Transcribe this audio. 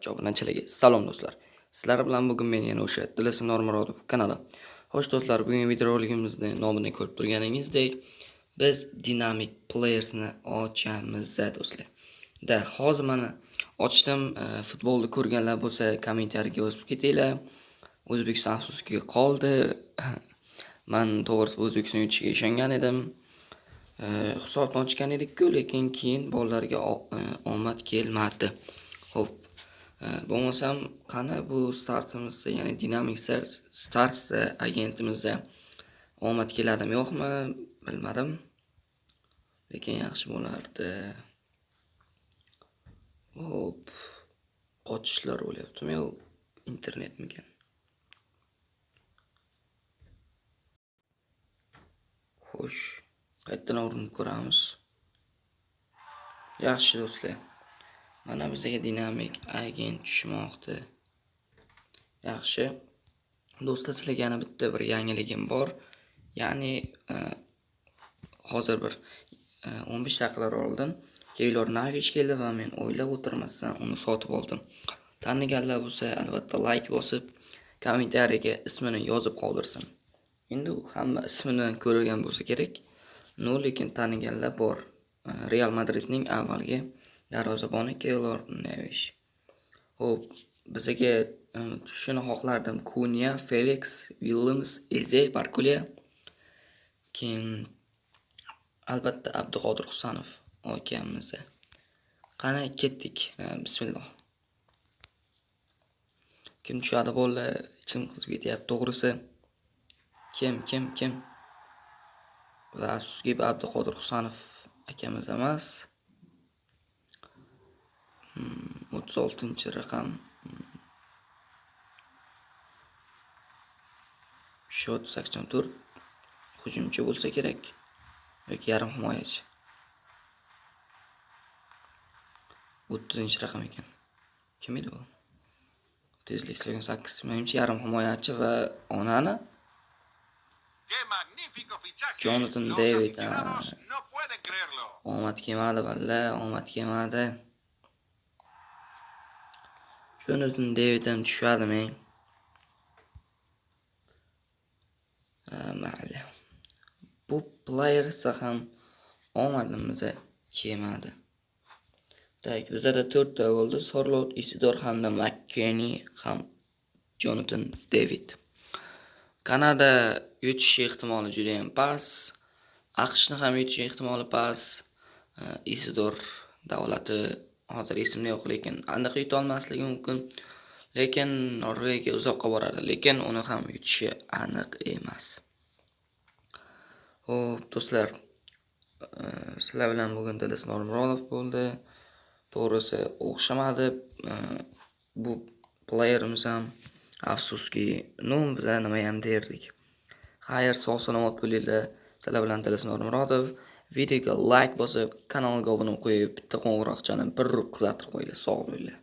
barcha obunachilarga salom do'stlar. Sizlar bilan bugun men yana o'sha Dilis Normurodov kanali. Xo'sh do'stlar, bugungi videorolikimizda nomini ko'rib turganingizdek, biz Dynamic Players'ni ochamiz do'stlar. Hozir mana ochdim. Futbolni ko'rganlar bo'lsa, kommentariyaga yozib ketinglar. O'zbekiston afsuski qoldi. Men to'g'risi O'zbekiston yutishiga ishongan edim. Hisobni ochgan edik-ku, lekin keyin bolalarga omad kelmadi. Xo'p, bo'lmasam qani bu startimizda, ya'ni Dynamic Stars agentimizda omad keladimi, yo'qmi bilmadim. Lekin yaxshi bo'lardi. Hop, qochishlar bo'lyaptimi yo internetmikan? Xo'sh, qayerdan urinib ko'ramiz. Yaxshi do'stlar. Mana bizga Dynamic agent tushmoqda. Yaxshi. Do'stlar, sizlarga yana bitta bir yangiligim bor. Ya'ni hozir bir 15 daqiqalar oldin Keylor Navich keldi va men o'ylab o'tirmasdan uni sotib oldim. Taniganlar bo'lsa, albatta like bosib, kommentariyaga ismini yozib qoldirsin. Endi hamma ismidan ko'rgan bo'lsa kerak. Lekin taniganlar bor. Real Madridning avvalgi darvozaboni Keylor Navich. Xo'p, bizga tushishini xohlardim. Kunya, Felix, Williams, Eze, Barkulia. Keyin albatta Abduqodir Husanov okamiz. Qani ketdik. Bismillah. Kim tushadi bolalar? Ichim qizib ketyapti to'g'risi. Kim? Va afsuski Abduqodir Husanov akamiz emas. 36-raqam. Shot 84. Hujumchi bo'lsa kerak yoki yarim himoyachi. 30-raqam ekan. Kim edi u? Tezlik 8. Menimcha yarim himoyachi va onani Jonathan David. Omad kelmadi valla, omad kelmadi. Jonathan Daviddan tushadi men. Mayli. Bu playersda ham omadimiz kelmadi. O'zada 4 ta bo'ldi. Sorlot, Isidor hamda McKennie ham Jonathan David. Kanada yutish ehtimoli juda ham past. AQShni ham yutish ehtimoli past. Isidor davlati hozir esimda yo'q, lekin aniq yuta olmasligi mumkin. Lekin Norvegiya uzoqqa boradi, lekin uni ham yutishi aniq emas. Xo'p, do'stlar, sizlar bilan bugun Dilis Normurodov bo'ldi. To'g'risi o'xshamadi. Bu playerimiz ham afsuski, biz nima ham derdik. Xayr, sog' salomat bo'linglar. Sizlar bilan Dilis Normurodov. Videoga like bosib, kanalga obuna qo'yib, bitta qo'ng'iroqchani bir urib qizartirib qo'yinglar. Sog' bo'linglar.